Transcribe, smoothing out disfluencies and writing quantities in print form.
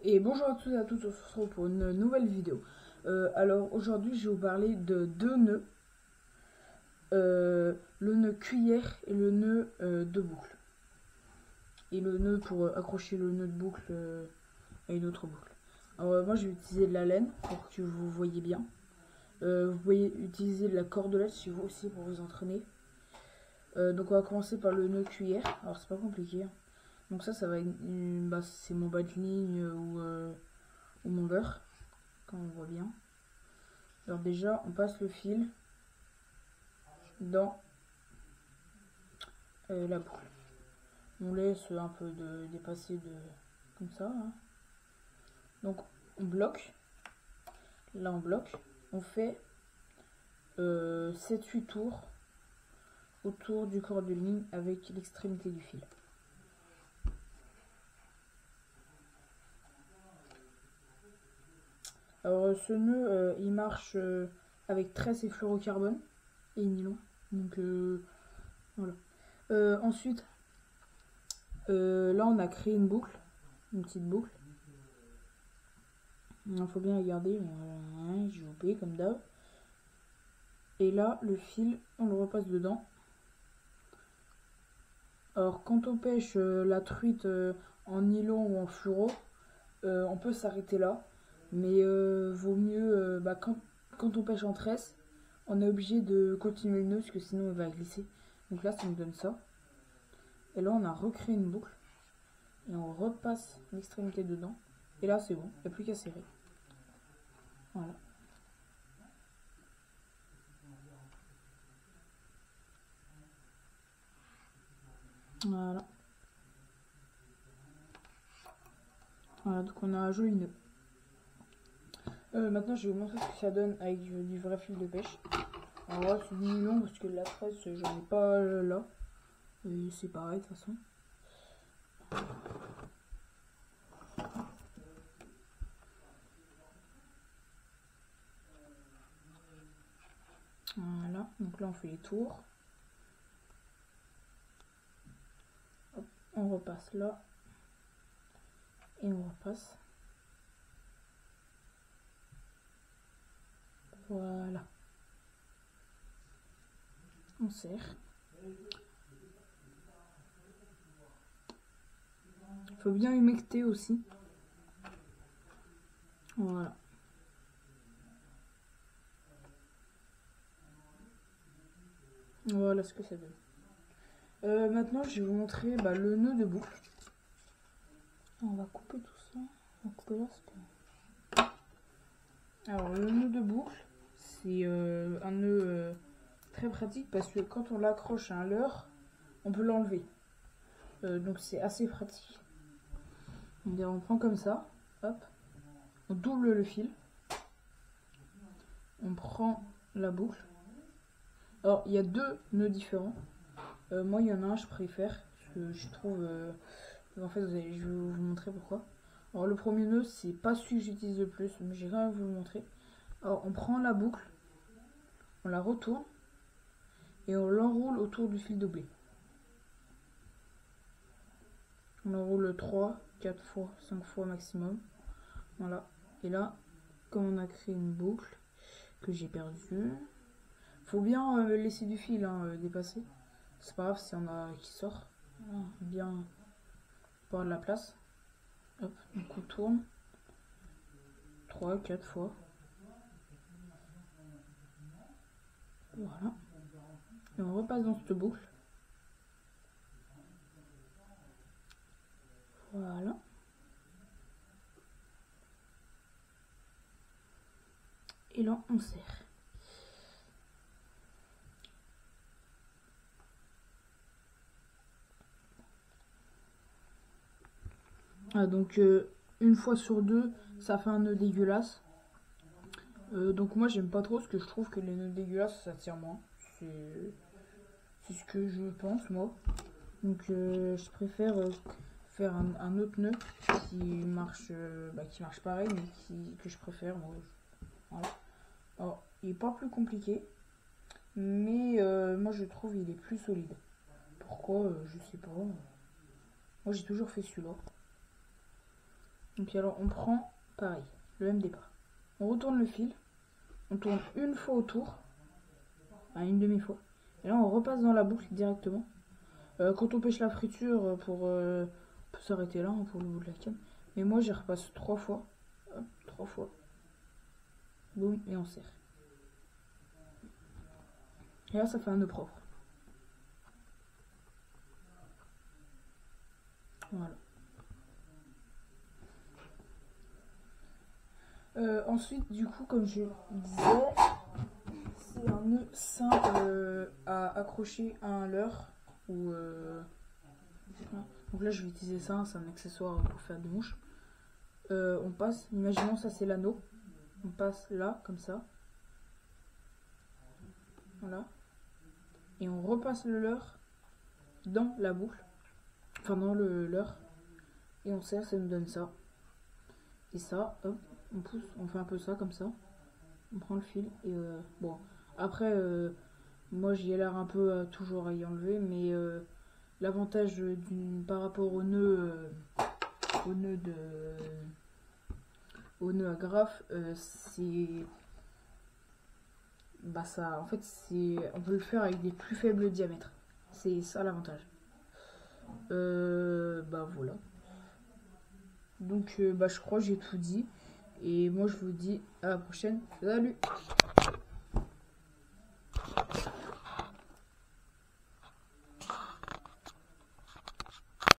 Et bonjour à tous et à toutes, on se retrouve pour une nouvelle vidéo. Alors aujourd'hui je vais vous parler de deux nœuds, le nœud cuillère et le nœud de boucle. Et le nœud pour accrocher le nœud de boucle à une autre boucle. Alors moi je vais utiliser de la laine pour que vous voyez bien. Vous pouvez utiliser de la cordelette si vous aussi pour vous entraîner. Donc on va commencer par le nœud cuillère. Alors c'est pas compliqué, hein. Donc ça va être c'est mon bas de ligne ou mon beurre, comme on voit bien. Alors déjà, on passe le fil dans la boucle. On laisse un peu dépasser comme ça, hein. Donc on bloque. Là on bloque. On fait 7-8 tours autour du corps de ligne avec l'extrémité du fil. Alors ce nœud il marche avec tresse et fluorocarbone et nylon. Donc voilà. Ensuite là on a créé une boucle, une petite boucle. Il faut bien la garder, mais j'ai oublié comme d'hab. Et là le fil on le repasse dedans. Alors quand on pêche la truite en nylon ou en fluoro, on peut s'arrêter là. Mais vaut mieux, quand on pêche en tresse, on est obligé de continuer le nœud parce que sinon il va glisser. Donc là ça nous donne ça. Et là on a recréé une boucle. Et on repasse l'extrémité dedans. Et là c'est bon, il n'y a plus qu'à serrer. Voilà. Voilà. Voilà, donc on a un joli nœud. Maintenant je vais vous montrer ce que ça donne avec du vrai fil de pêche. Alors là c'est du nylon parce que la tresse j'en ai pas là. Et c'est pareil de toute façon. Voilà, donc là on fait les tours. Hop, on repasse là. Et on repasse. Voilà. On serre. Il faut bien humecter aussi. Voilà. Voilà ce que ça donne. Maintenant, je vais vous montrer le nœud de boucle. On va couper tout ça. On va couper là. Alors, le nœud de boucle, c'est un nœud très pratique parce que quand on l'accroche à un leurre, on peut l'enlever. Donc, c'est assez pratique. On prend comme ça. Hop. On double le fil. On prend la boucle. Alors, il y a deux nœuds différents. Moi, il y en a un, je préfère. Parce que je trouve... en fait, je vais vous montrer pourquoi. Alors, le premier nœud, c'est pas celui que j'utilise le plus. Mais j'ai quand même vous le montrer. Alors, on prend la boucle. On la retourne. Et on l'enroule autour du fil doublé. On l'enroule 3, 4 fois, 5 fois maximum. Voilà. Et là, comme on a créé une boucle que j'ai perdue, faut bien laisser du fil dépasser. C'est pas grave s'il y en a qui sort. Voilà, bien pour avoir de la place. Hop, donc on tourne 3, 4 fois. Voilà. Et on repasse dans cette boucle. Voilà. Et là, on serre. Ah, donc, une fois sur deux, ça fait un nœud dégueulasse. Donc moi, j'aime pas trop parce que je trouve que les nœuds dégueulasses, ça tire moins. C'est ce que je pense, moi. Donc, je préfère faire un autre nœud qui marche pareil, mais que je préfère. Moi. Voilà. Alors, il est pas plus compliqué, mais moi je trouve il est plus solide. Pourquoi je sais pas. Moi j'ai toujours fait celui-là. Donc alors on prend pareil, le même départ. On retourne le fil, on tourne une fois autour, enfin une demi-fois. Et là on repasse dans la boucle directement. Quand on pêche la friture, on peut s'arrêter là hein, pour le bout de la canne. Mais moi j'y repasse 3 fois. Hop, 3 fois. Boum, et on serre. Et là ça fait un nœud propre. Voilà. Ensuite, du coup, comme je disais, c'est un nœud simple à accrocher à un leurre. Ou donc là, je vais utiliser ça, c'est un accessoire pour faire des mouches. On passe, imaginons ça c'est l'anneau. On passe là, comme ça. Voilà. Et on repasse le leurre dans la boucle. Enfin, dans le leurre. Et on serre, ça nous donne ça. Et ça, hop, on pousse, on fait un peu ça comme ça. On prend le fil et bon. Après, moi j'y ai l'air un peu toujours à y enlever, mais l'avantage par rapport au nœud à graffe, c'est bah ça, en fait, on peut le faire avec des plus faibles diamètres. C'est ça l'avantage. Bah voilà. Donc bah je crois que j'ai tout dit. Et moi je vous dis à la prochaine. Salut!